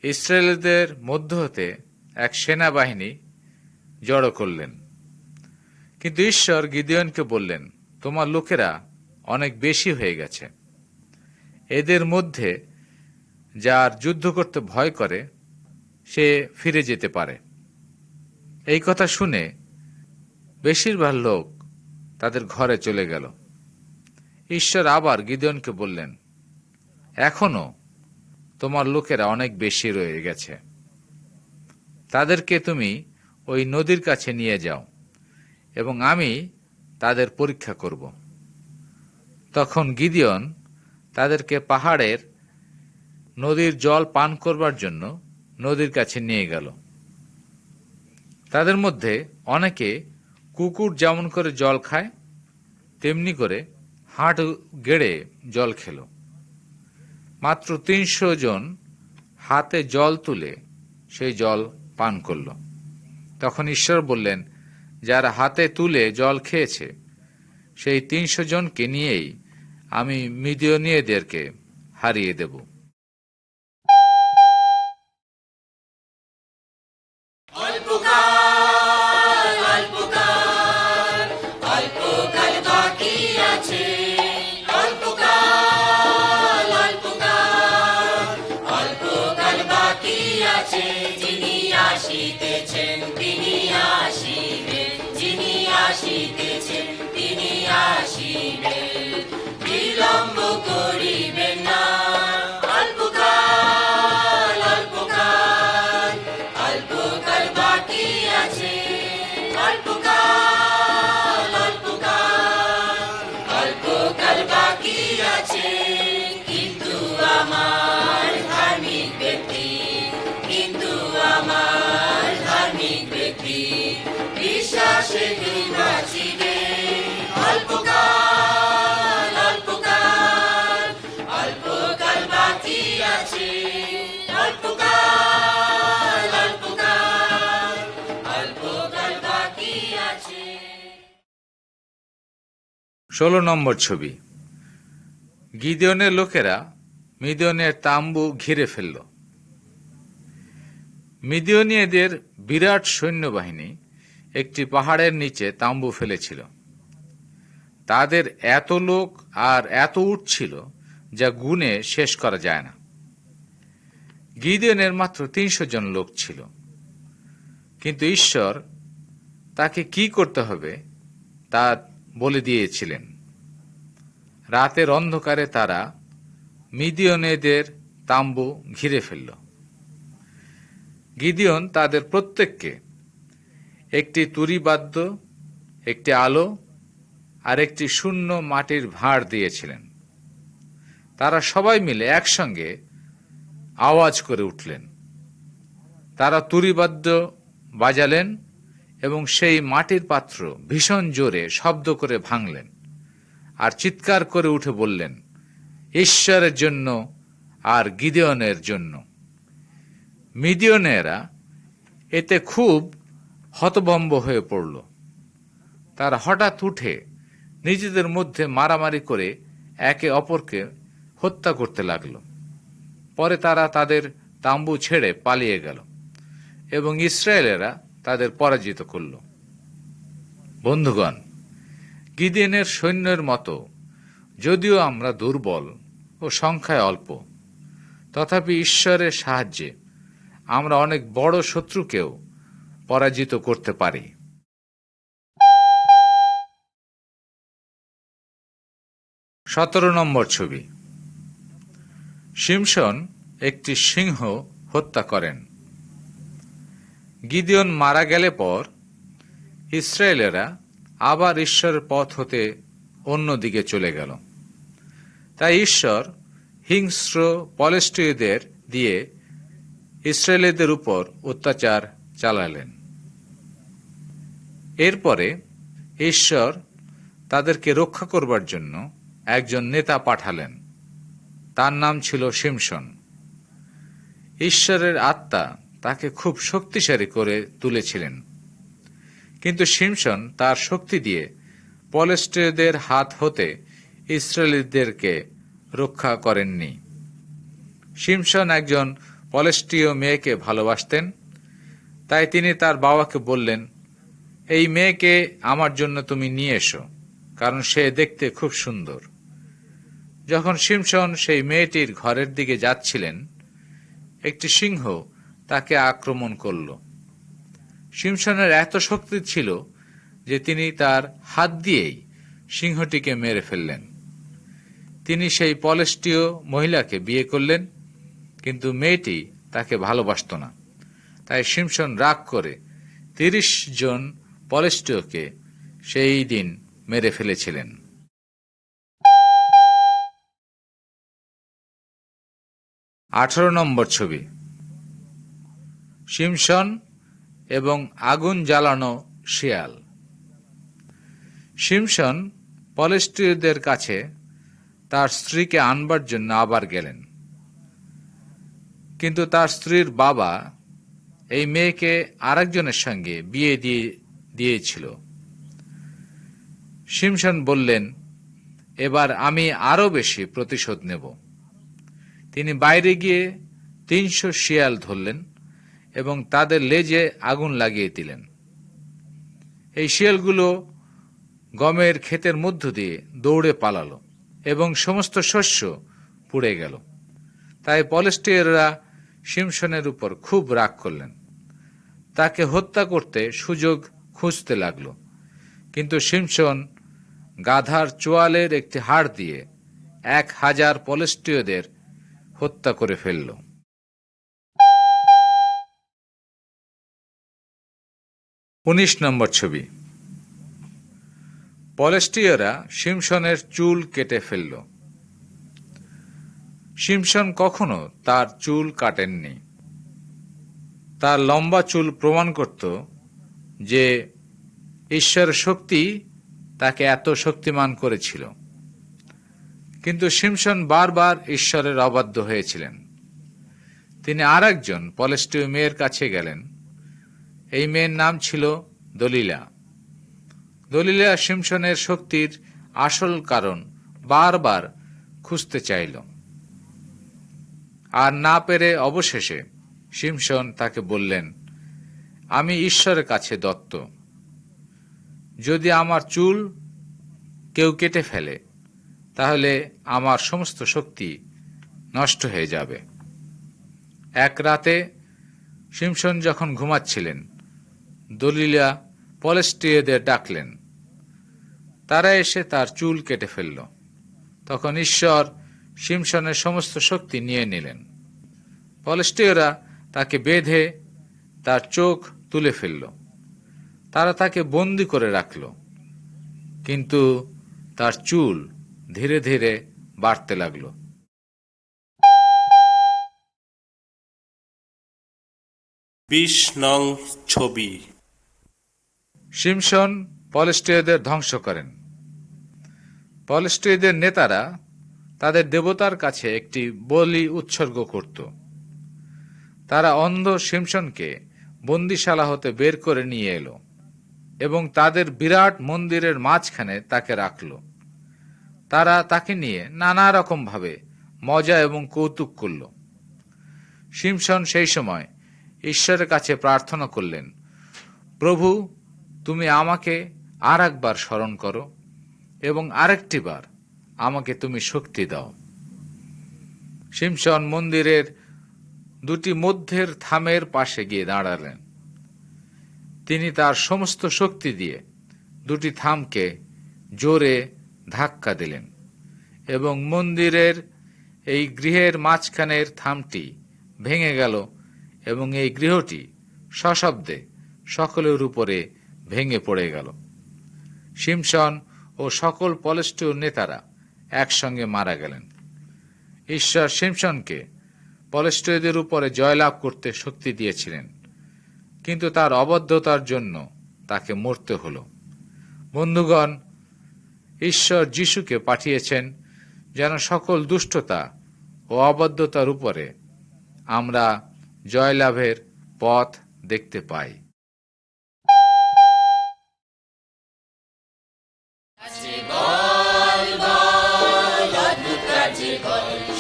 ইসরায়েলদের মধ্য হতে এক সেনাবাহিনী জড়ো করলেন। কিন্তু ঈশ্বর গিদিয়নকে বললেন, তোমার লোকেরা অনেক বেশি হয়ে গেছে। এদের মধ্যে যার যুদ্ধ করতে ভয় করে সে ফিরে যেতে পারে। এই কথা শুনে বেশিরভাগ লোক তাদের ঘরে চলে গেল। ঈশ্বর আবার গিদিয়নকে বললেন, এখনো তোমার লোকেরা অনেক বেশি রয়ে গেছে। তাদেরকে তুমি ওই নদীর কাছে নিয়ে যাও এবং আমি তাদের পরীক্ষা করব। তখন গিদিয়ন তাদেরকে পাহাড়ের নদীর জল পান করবার জন্য নদীর কাছে নিয়ে গেল। তাদের মধ্যে অনেকে কুকুর যেমন করে জল খায় তেমনি করে হাঁটু গেড়ে জল খেল। মাত্র 300 জন হাতে জল তুলে সেই জল পান করল। তখন ঈশ্বর বললেন, যারা হাতে তুলে জল খেয়েছে সেই 300 জনকে নিয়েই আমি মিদিয়নীয়দেরকে হারিয়ে দেব। বিলম্ব করিবেন না, 16 নম্বর ছবি। গিদিওনের লোকেরা মিদিয়নের তাম্বু ঘিরে ফেলল। মিদিয়নীয়দের বিরাট সৈন্যবাহিনী একটি পাহাড়ের নিচে তাম্বু ফেলেছিল। তাদের এত লোক আর এত উট ছিল যা গুণে শেষ করা যায় না। গিদিওনের মাত্র 300 জন লোক ছিল, কিন্তু ঈশ্বর তাকে কি করতে হবে তা বলে দিয়েছিলেন। রাতের অন্ধকারে তারা মিদিয়নীয়দের তাম্বু ঘিরে ফেলল। গিদিওন তাদের প্রত্যেককে একটি তুরিবাদ্য, একটি আলো আর একটি শূন্য মাটির ভাঁড় দিয়েছিলেন। তারা সবাই মিলে একসঙ্গে আওয়াজ করে উঠলেন। তারা তুরিবাদ্য বাজালেন এবং সেই মাটির পাত্র ভীষণ জোরে শব্দ করে ভাঙলেন আর চিৎকার করে উঠে বললেন, ঈশ্বরের জন্য আর গিদিওনের জন্য। মিদিয়নেরা এতে খুব হতভম্ব হয়ে পড়ল। তারা হঠাৎ উঠে নিজেদের মধ্যে মারামারি করে একে অপরকে হত্যা করতে লাগল। পরে তারা তাদের তাম্বু ছেড়ে পালিয়ে গেল এবং ইসরায়েলেরা তাদের পরাজিত করল। বন্ধুগণ, গিদিওনের সৈন্যের মতো যদিও আমরা দুর্বল ও সংখ্যায় অল্প, তথাপি ঈশ্বরের সাহায্যে আমরা অনেক বড় শত্রুকেও পরাজিত করতে পারি। 17 নম্বর ছবি। শিমশন একটি সিংহ হত্যা করেন। গিদিওন মারা গেলে পর ইসরায়েলেরা আবার ঈশ্বরের পথ হতে অন্যদিকে চলে গেল। তাই ঈশ্বর হিংস্র পলেষ্টীয়দের দিয়ে ইসরায়েলীদের উপর অত্যাচার চালালেন। এরপরে ঈশ্বর তাদেরকে রক্ষা করবার জন্য একজন নেতা পাঠালেন। তার নাম ছিল শিমশন। ঈশ্বরের আত্মা তাকে খুব শক্তিশালী করে তুলেছিলেন, কিন্তু শিমশন তার শক্তি দিয়ে পলেষ্টীয়দের হাত হতে ইসরায়েলীদেরকে রক্ষা করেননি। শিমশন একজন পলেষ্টীয় মেয়েকে ভালোবাসতেন, তাই তিনি তার বাবাকে বললেন, এই মেয়েকে আমার জন্য তুমি নিয়ে এসো, কারণ সে দেখতে খুব সুন্দর। যখন শিমশন সেই মেয়েটির ঘরের দিকে যাচ্ছিলেন, একটি সিংহ তাকে আক্রমণ করল। শিমশনের এত শক্তি ছিল যে তিনি তার হাত দিয়েই সিংহটিকে মেরে ফেললেন। তিনি সেই পলেষ্টীয় মহিলাকে বিয়ে করলেন, কিন্তু মেয়েটি তাকে ভালোবাসত না। তাই শিমশন রাগ করে 30 জন পলেষ্টীয়কে সেই দিন মেরে ফেলেছিলেন। 18 নম্বর ছবি। শিমশন এবং আগুন জ্বালানো শিয়াল। শিমশন পলেষ্টীয়দের কাছে তার স্ত্রীকে আনবার জন্য আবার গেলেন, কিন্তু তার স্ত্রীর বাবা এই মেয়েকে আরেকজনের সঙ্গে বিয়ে দিয়েছিল। শিমশন বললেন, এবার আমি আরো বেশি প্রতিশোধ নেব। তিনি বাইরে গিয়ে 300 শিয়াল ধরলেন এবং তাদের লেজে আগুন লাগিয়ে দিলেন। এই শিয়ালগুলো গমের ক্ষেতের মধ্য দিয়ে দৌড়ে পালালো এবং সমস্ত শস্য পুড়ে গেল। তাই পলেষ্টীয়রা শিমশনের উপর খুব রাগ করলেন। তাকে হত্যা করতে সুযোগ খুঁজতে লাগল, কিন্তু শিমশন গাধার চোয়ালের একটি হাড় দিয়ে 1000 পলেষ্টীয়দের হত্যা করে ফেলল। 19 নম্বর ছবি। পলেষ্টীয়রা শিমশনের চুল কেটে ফেলল। শিমশন কখনো তার চুল কাটেননি। তার লম্বা চুল প্রমাণ করত যে ঈশ্বরের শক্তি তাকে এত শক্তিমান করেছিল। কিন্তু শিমশন বারবার ঈশ্বরের অবাধ্য হয়েছিলেন। তিনি আর একজন পলেষ্টীয় মেয়ের কাছে গেলেন। এই মেয়ের নাম ছিল দলিলা। দলিলা শিমশনের শক্তির আসল কারণ বারবার খুঁজতে চাইল, আর না পেরে অবশেষে শিমশন তাকে বললেন, আমি ঈশ্বরের কাছে দত্ত। যদি আমার চুল কেউ কেটে ফেলে তাহলে আমার সমস্ত শক্তি নষ্ট হয়ে যাবে। এক রাতে শিমশন যখন ঘুমাচ্ছিলেন, দলীলা পলেষ্টীয়দের ডাকলেন। তারা এসে তার চুল কেটে ফেলল। তখন ঈশ্বর শিমশনের সমস্ত শক্তি নিয়ে নিলেন। পলেষ্টীয়রা তাকে বেঁধে তার চোখ তুলে ফেলল। তারা তাকে বন্দী করে রাখল, কিন্তু তার চুল ধীরে ধীরে বাড়তে লাগল। নং ছবি। শিমশন পলেষ্টীয়দের ধ্বংস করেন। পলেষ্টীয়দের নেতারা তাদের দেবতার কাছে একটি বলি উৎসর্গ করত। তারা অন্ধ শিমশনকে বন্দিশালা হতে বের করে নিয়ে এলো এবং তাদের বিরাট মন্দিরের মাঝখানে তাকে রাখল। তারা তাকে নিয়ে নানা রকম ভাবে মজা এবং কৌতুক করল। শিমশন সেই সময় ঈশ্বরের কাছে প্রার্থনা করলেন, প্রভু, তুমি আমাকে আর একবার স্মরণ করো এবং আরেকটি বার আমাকে তুমি শক্তি দাও। শিমশন মন্দিরের দুটি মধ্যের থামের পাশে গিয়ে দাঁড়ালেন। তিনি তার সমস্ত শক্তি দিয়ে দুটি থামকে জোরে ধাক্কা দিলেন এবং মন্দিরের এই গৃহের মাঝখানের থামটি ভেঙে গেল এবং এই গৃহটি সশব্দে সকলের উপরে ভেঙে পড়ে গেল। শিমশন ও সকল পলেষ্টীয় নেতারা একসঙ্গে মারা গেলেন। ঈশ্বর শিমশনকে পলেষ্টীয়দের উপরে জয়লাভ করতে শক্তি দিয়েছিলেন, কিন্তু তার অবদ্ধতার জন্য তাকে মরতে হল। বন্ধুগণ, ঈশ্বর যিশুকে পাঠিয়েছেন যেন সকল দুষ্টতা ও অবদ্ধতার উপরে আমরা জয়লাভের পথ দেখতে পাই।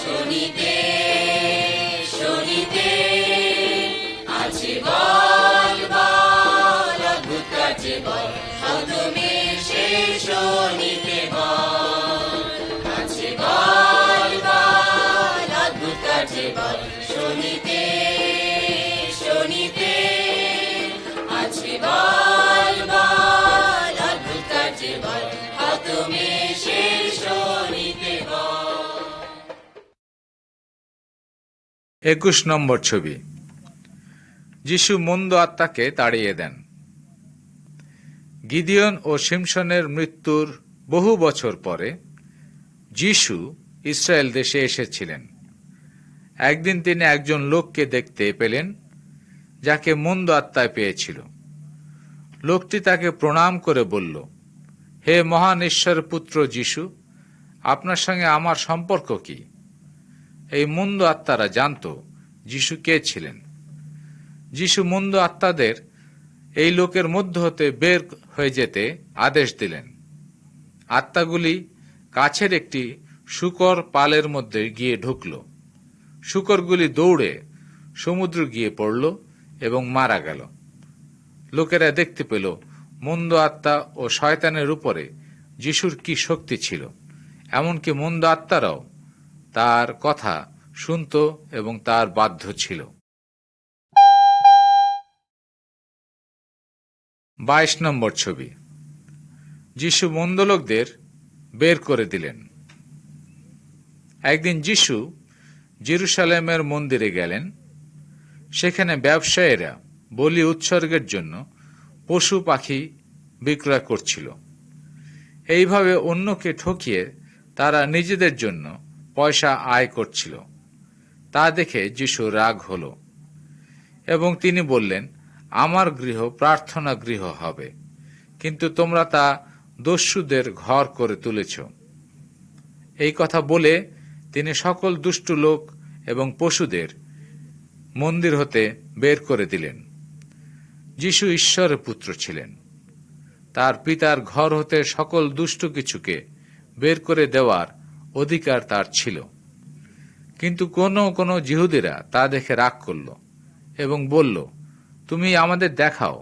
শুনিতে শুনিতে আছে বল বল, অদ্ভুত কাজে বল, তুমি সে শুনিতে বল। আছে বল বল, অদ্ভুত কাজে বল, শুনিতে শুনিতে আছে বল বল, অদ্ভুত কাজে বল, তুমি সে শুনিতে বল। 21 নম্বর ছবি। যিশু মন্দ আত্মাকে তাড়িয়ে দেন। গিদিয়ন ও শিমশনের মৃত্যুর বহু বছর পরে যিশু ইসরায়েল দেশে এসেছিলেন। একদিন তিনি একজন লোককে দেখতে পেলেন যাকে মন্দ আত্মায় পেয়েছিল। লোকটি তাকে প্রণাম করে বলল, হে মহান ঈশ্বরের পুত্র যিশু, আপনার সঙ্গে আমার সম্পর্ক কি? এই মন্দ আত্মারা জানত যিশু কে ছিলেন। যিশু মন্দ আত্মাদের এই লোকের মধ্য হতে বের হয়ে যেতে আদেশ দিলেন। আত্মাগুলি কাছের একটি শূকর পালের মধ্যে গিয়ে ঢুকল। শূকরগুলি দৌড়ে সমুদ্র গিয়ে পড়ল এবং মারা গেল। লোকেরা দেখতে পেল মন্দ আত্মা ও শয়তানের উপরে যিশুর কি শক্তি ছিল। এমনকি মন্দ আত্মারাও তার কথা শুনত এবং তার বাধ্য ছিল। 22 নম্বর ছবি। যিশু মন্দ লোকদের বের করে দিলেন। একদিন যিশু জেরুসালেমের মন্দিরে গেলেন। সেখানে ব্যবসায়ীরা বলি উৎসর্গের জন্য পশু পাখি বিক্রয় করছিল। এইভাবে অন্যকে ঠকিয়ে তারা নিজেদের জন্য পয়সা আয় করছিল। তা দেখে যিশু রাগ হল এবং তিনি বললেন, আমার গৃহ প্রার্থনা গৃহ হবে, কিন্তু তোমরা তা দস্যুদের ঘর করে তুলেছ। এই কথা বলে তিনি সকল দুষ্ট লোক এবং পশুদের মন্দির হতে বের করে দিলেন। যিশু ঈশ্বরের পুত্র ছিলেন। তার পিতার ঘর হতে সকল দুষ্ট কিছুকে বের করে দেওয়ার অধিকার তার ছিল। কিন্তু কোনো কোনো জিহুদীরা তা দেখে রাগ করল এবং বলল, তুমি আমাদের দেখাও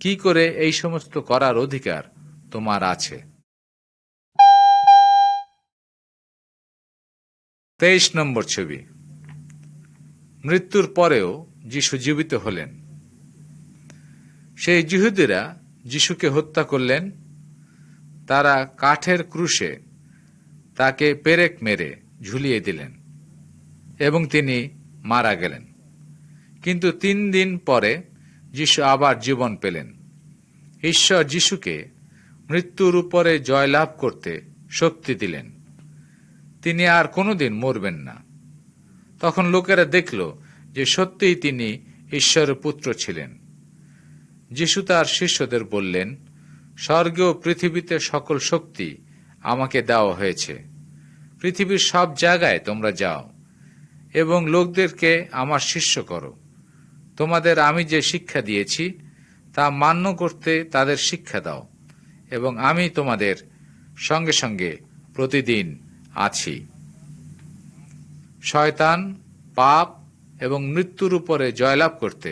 কি করে এই সমস্ত করার অধিকার তোমার আছে। 23 নম্বর ছবি। মৃত্যুর পরেও যিশু জীবিত হলেন। সেই জিহুদীরা যিশুকে হত্যা করলেন। তারা কাঠের ক্রুশে তাকে পেরেক মেরে ঝুলিয়ে দিলেন এবং তিনি মারা গেলেন। কিন্তু 3 দিন পরে যিশু আবার জীবন পেলেন। ঈশ্বর যিশুকে মৃত্যুর উপরে জয়লাভ করতে শক্তি দিলেন। তিনি আর কোনোদিন মরবেন না। তখন লোকেরা দেখল যে সত্যিই তিনি ঈশ্বরের পুত্র ছিলেন। যিশু তার শিষ্যদের বললেন, স্বর্গ ও পৃথিবীতে সকল শক্তি আমাকে দেওয়া হয়েছে। পৃথিবীর সব জায়গায় তোমরা যাও এবং লোকদেরকে আমার শিষ্য করো। তোমাদের আমি যে শিক্ষা দিয়েছি তা মান্য করতে তাদের শিক্ষা দাও, এবং আমি তোমাদের সঙ্গে সঙ্গে প্রতিদিন আছি। শয়তান, পাপ এবং মৃত্যুর উপরে জয়লাভ করতে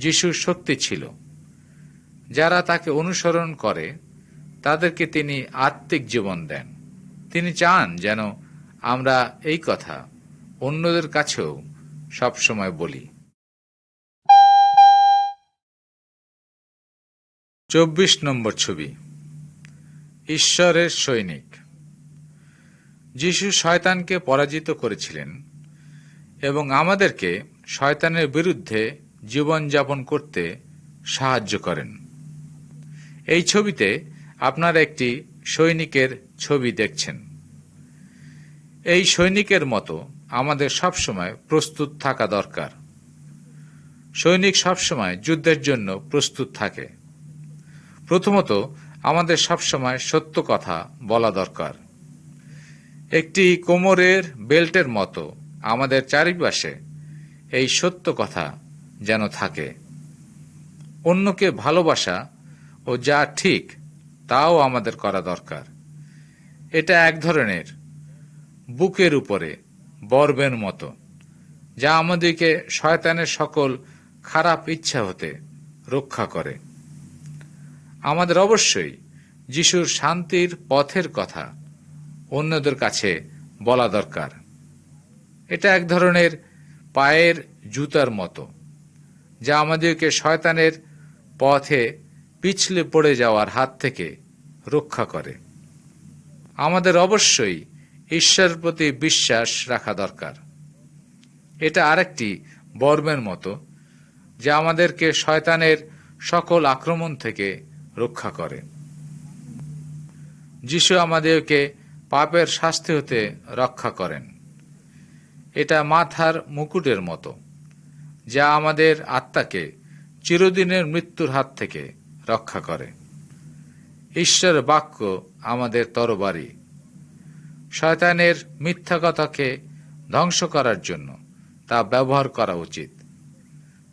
যিশুর শক্তি ছিল। যারা তাকে অনুসরণ করে তাদেরকে তিনি আত্মিক জীবন দেন। তিনি চান যেন আমরা এই কথা অন্যদের কাছেও সবসময় বলি। 24 নম্বর ছবি। ঈশ্বরের সৈনিক। যিশু শয়তানকে পরাজিত করেছিলেন এবং আমাদেরকে শয়তানের বিরুদ্ধে জীবনযাপন করতে সাহায্য করেন। এই ছবিতে আপনারা একটি সৈনিকের ছবি দেখছেন। এই সৈনিকের মতো আমাদের সবসময় প্রস্তুত থাকা দরকার। সৈনিক সবসময় যুদ্ধের জন্য প্রস্তুত থাকে। প্রথমত, আমাদের সবসময় সত্য কথা বলা দরকার। একটি কোমরের বেল্টের মতো আমাদের চারিপাশে এই সত্য কথা যেন থাকে। অন্যকে ভালোবাসা ও যা ঠিক তাও আমাদের করা দরকার। এটা এক ধরনের বুকের উপরে বর্বের মতো, যা আমাদেরকে শয়তানের সকল খারাপ ইচ্ছা হতে রক্ষা করে। আমাদের অবশ্যই যিশুর শান্তির পথের কথা অন্যদের কাছে বলা দরকার। এটা এক ধরনের পায়ের জুতার মতো, যা আমাদেরকে শয়তানের পথে পিছলে পড়ে যাওয়ার হাত থেকে রক্ষা করে। আমাদের অবশ্যই ঈশ্বরের প্রতি বিশ্বাস রাখা দরকার। এটা আরেকটি বর্মের মতো, যা আমাদেরকে শয়তানের সকল আক্রমণ থেকে রক্ষা করে। যিশু আমাদেরকে পাপের শাস্তি হতে রক্ষা করেন। এটা মাথার মুকুটের মতো, যা আমাদের আত্মাকে চিরদিনের মৃত্যুর হাত থেকে রক্ষা করে। ঈশ্বরের বাক্য আমাদের তরবারি। শয়তানের মিথ্যা কথাকে ধ্বংস করার জন্য তা ব্যবহার করা উচিত।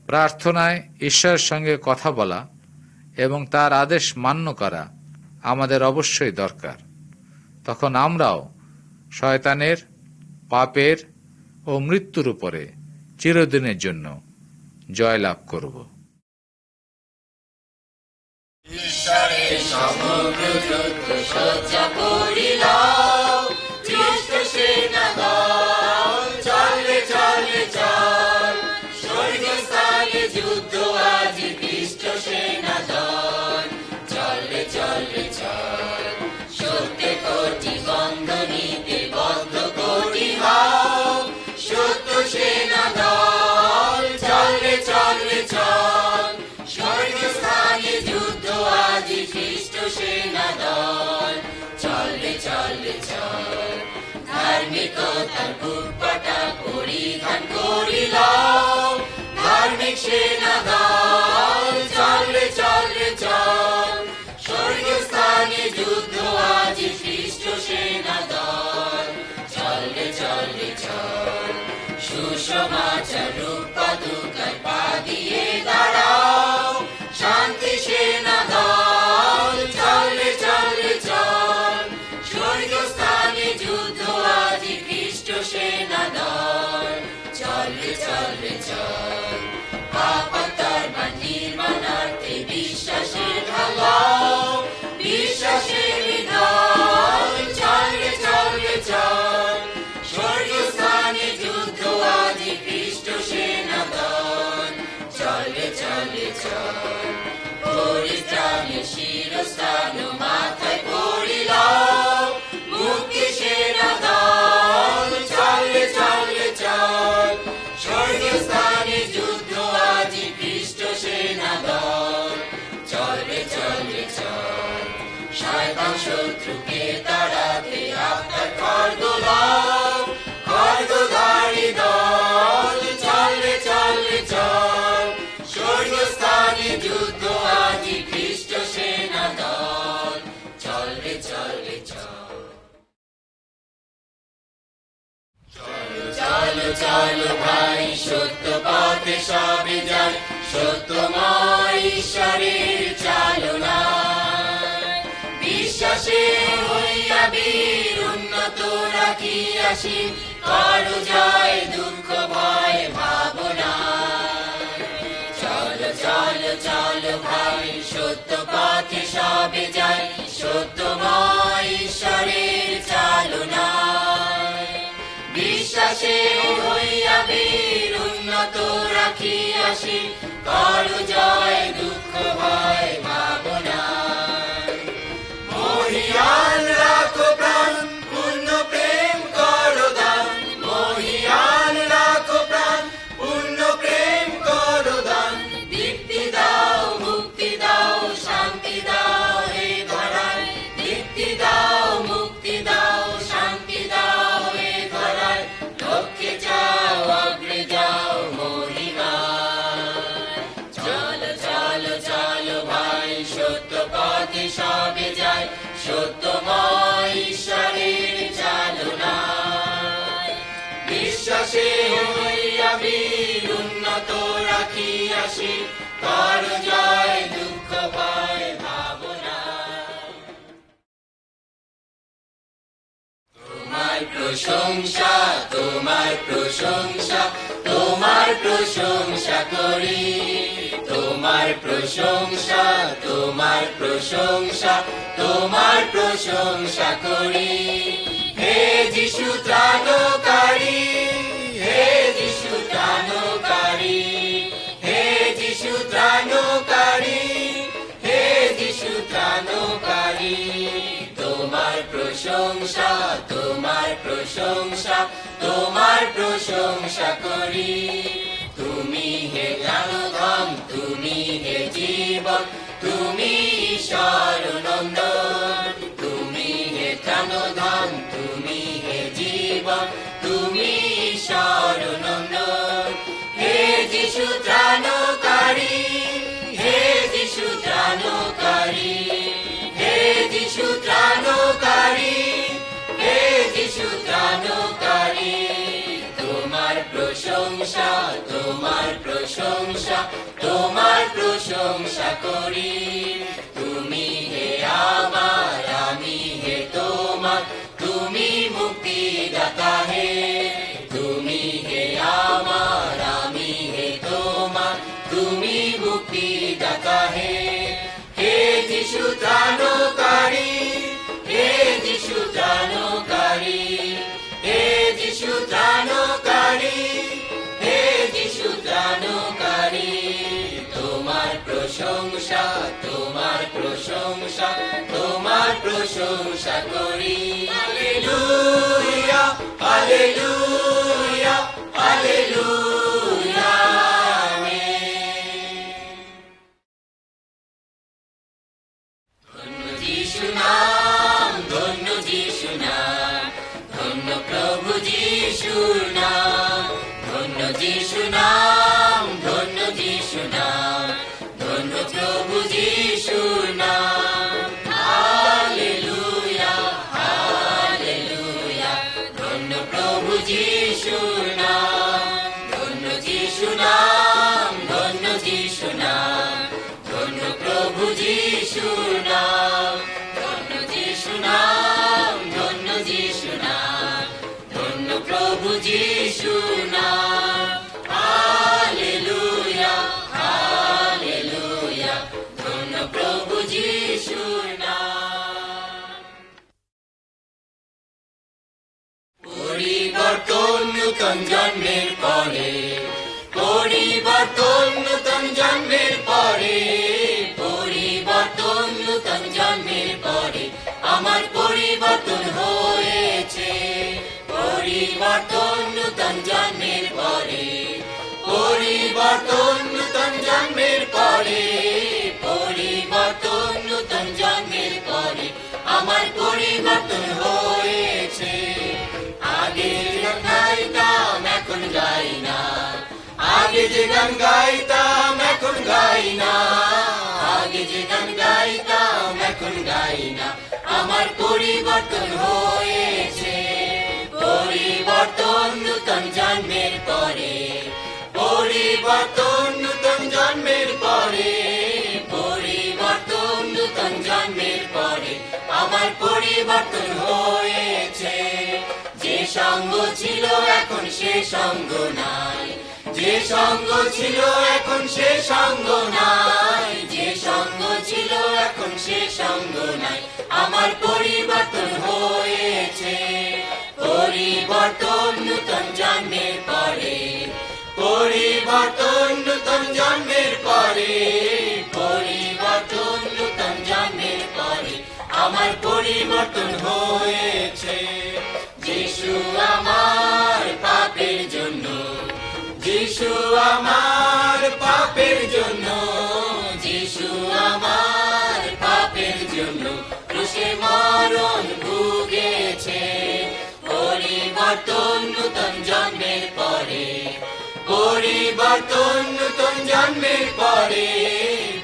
প্রার্থনায় ঈশ্বরের সঙ্গে কথা বলা এবং তার আদেশ মান্য করা আমাদের অবশ্যই দরকার। তখন আমরাও শয়তানের, পাপের ও মৃত্যুর উপরে চিরদিনের জন্য জয়লাভ করব। ঈশ্বরের সমগ্র যুদ্ধ সজ্জা করিলাম, জ্যেষ্ঠ সেনাদল চলে চলে চল, স্বর্গস্থানে যুদ্ধ আজি খ্রিস্ট সেনাদল চলে চলে চল, সত্য কোটি বন্ধনীতে বদ্ধ কোটি হও, সত্য সেনাদল চলে চলে চল, স্বর্গস্থানে যুদ্ধ আজি খ্রিস্ট সেনাদল চলে চলে চল, ধার্মিকতার বুকপাটা পরিধান করিলাম, ধার্মিক সেনাদল চলে চলে চল, স্বর্গস্থানে যুদ্ধ আজি খ্রিস্ট সেনাদল চলে চলে চল, সুসমাচার রূপ পাদুকায় পা দিয়ে দাঁড়াও, শান্তি সেনাদল চলে চলে চল, স্বর্গস্থানে স্বর্গস্থান মাথায় পড়িলাম, মুক্তি সেনা দল চলে চলে চল, স্বর্গস্থানে যুদ্ধ আজি খ্রিস্ট সেনা দল চলে চলে চল, শয়তান শত্রুকে তাড়াতে আপনার খড়গ লও, খড়গধারী দল চলে চলে চল, স্বর্গস্থানে যুদ্ধ আজি খ্রিস্ট সেনা দল চলে চলে চল। চলো চলো চলো ভাই সত্য পথে সবে যাই, সত্যময় ঈশ্বরের চালনা, বিশ্বাসে হইয়া বীর উন্নত রাখিয়াছি, করো জয় দুঃখ ভয় ভাবনা। চলো চলো চলো ভাই সত্য পথে সবে যাই, সত্যময় ঈশ্বরের চালনা, বিশ্বাসে হইয়া বীর উন্নত রাখিয়াছি, করো জয় দুঃখ ভয় ভাবনা। মহিয়ান রাখো প্রাণ পূর্ণ প্রেম করো দান, মহিয়ান রাখো প্রাণ পূর্ণ প্রেম করো দান, দীপ্তি দাও মুক্তি দাও শান্তি দাও হে ধরায়, দীপ্তি দাও মুক্তি দাও শান্তি দাও হে ধরায়, লক্ষ্যে যাও অগ্রে যাও মহিমা। চলো চলো চলো ভাই সত্য পথে সবে যাই, সত্যময় ঈশ্বরের চালনা, বিশ্বাসে হইয়া বীর উন্নত রাখিয়াছি, করো জয় দুঃখ ভয় ভাবনা। তোমার প্রশংসা তোমার প্রশংসা তোমার প্রশংসা করি, তোমার প্রশংসা তোমার প্রশংসা তোমার প্রশংসা করি, হে যিশু ত্রাণকারী, হে যিশু ত্রাণকারী, হে যিশু ত্রাণকারী, হে যিশু ত্রাণকারী, তোমার প্রশংসা তোমার প্রশংসা তোমার প্রশংসা করি, তুমি হে জ্ঞানধন তুমি হে জীবন, তুমি ঈশ্বর নন্দন, তুমি হে জ্ঞানধন তুমি হে জীবন, তুমি ঈশ্বর নন্দন, হে যিশু ত্রাণকারী, হে যিশু ত্রাণকারী, হে যিশু ত্রাণকারী, হে যিশু ত্রাণকারী, তোমার প্রশংসা তোমার প্রশংসা তোমার প্রশংসা করি, তুমি হে আমার আমি হে তোমার, তুমি মুক্তিদাতা হে, তুমি হে আমার আমি হে তোমার, তুমি মুক্তিদাতা হে, হে যিশু ত্রাণকারী, হে যিশু ত্রাণকারী, হে যিশু ত্রাণকারী, হে যিশু ত্রাণকারী, তোমার প্রশংসা তোমার প্রশংসা তোমার প্রশংসা করি। Hallelujah hallelujah hallelujah amen. ধন্য যিশু নাম ধন্য যিশু নাম, ধন্য প্রভু যিশুর নাম, ধন্য যিশু নাম ধন্য যিশু নাম, ধন্য প্রভু যিশুর নাম। হালেলুয়া হালেলুয়া ধন্য প্রভু যিশুর নাম, ধন্য যিশু নাম ধন্য যিশু নাম, ধন্য প্রভু যিশুর নাম, ধন্য যিশু নাম ধন্য যিশু নাম, ধন্য প্রভু যিশুর নাম। হালেলুয়া হালেলুয়া ধন্য প্রভু যিশুর নাম। পরিবর্তন নূতন জন্মের পরে, পরিবর্তন নূতন জন্মের পরে, পরিবর্তন নূতন পরিবর্তন হয়েছে, পরিবর্তন নূতন জন্মের পরে, পরিবর্তন নূতন জন্মের পরে, পরিবর্তন নূতন জন্মের পরে আমার পরিবর্তন হয়েছে। আগে যে গান গাইতাম এখন গাই না, আগে যে গান গাইতাম এখন গাই না, আগে যে গান গাইতাম এখন গাই না, আমার পরিবর্তন হয়েছে, পরিবর্তন নূতন জন্মের পরে, পরিবর্তন নূতন জন্মের পরে, পরিবর্তন নূতন জন্মের পরে আমার পরিবর্তন হয়েছে। যে সঙ্গ ছিল এখন সে সঙ্গ নাই, যে সঙ্গ ছিল এখন সে সঙ্গ নাই, যে সঙ্গ ছিল এখন সে সঙ্গ নাই, আমার পরিবর্তন হয়েছে, পরিবর্তন নূতন জন্মের পরে, পরিবর্তন নূতন জন্মের পরে, পরিবর্তন নূতন জন্মের পরে আমার পরিবর্তন হয়েছে। যিশু আমার পাপের জন্য, যিশু আমার পাপের জন্য, যিশু আমার পাপের জন্য ক্রুশে মরণ ভুগেছে, পরিবর্তন নূতন জন্মের পরে, পরিবর্তন নূতন জন্মের পরে,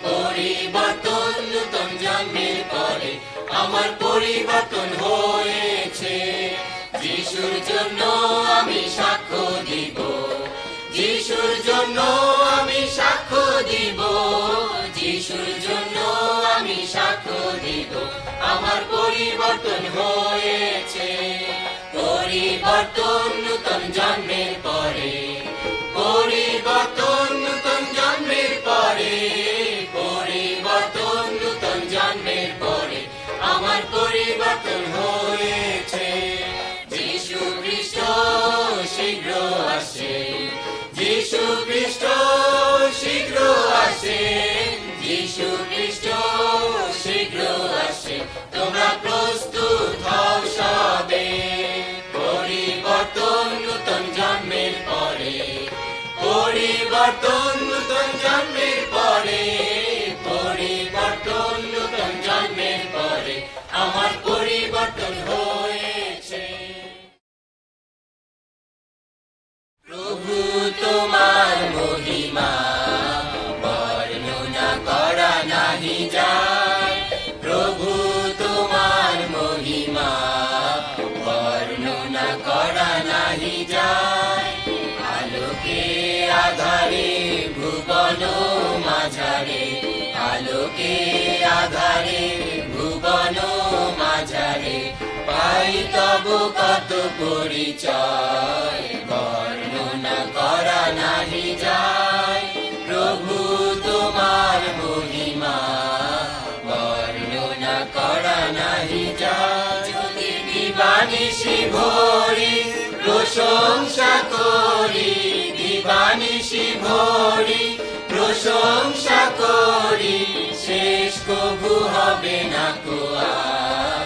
পরিবর্তন নূতন জন্মের পরে আমার পরিবর্তন হয়েছে। যিশুর জন্য আমি সাক্ষ্য দিব, যিশুর জন্য আমি সাক্ষ্য দিব, যিশুর জন্য আমি সাক্ষ্য দিব, আমার পরিবর্তন হয়েছে, পরিবর্তন নূতন জন্মের পরে, পরিবর্তন নূতন জন্মের পরে, পরিবর্তন নূতন জন্মের পরে আমার পরিবর্তন হয়েছে। যিশু খ্রিস্ট শীঘ্র আসে, যিশু খ্রিস্ট শীঘ্র আসে, যিশু খ্রিস্ট শীঘ্র আসে, তোমরা প্রস্তুত হও সবে, পরিবর্তন নূতন জন্মের পরে, পরিবর্তন নূতন জন্মের পরে, পরিবর্তন নূতন জন্মের পরে আমার পরিবর্তন হয়েছে। প্রভু তোমার মহিমা বর্ণনা করা নাহি যায়, প্রভু তোমার মহিমা বর্ণনা করা নাহি যায়, আলোকে আধারে ভুবন মাঝারে, আলোকে আধারে ভুবন মাঝারে পাই তব কত পরিচয়, বর্ণনা করা নাহি যায়, প্রভু তোমার মহিমা বর্ণনা করা নাহি যায়। যদি দিবানিশি ভরি প্রশংসা করি, দিবানিশি ভরি প্রশংসা করি, শেষ কবু হবে না কো আর,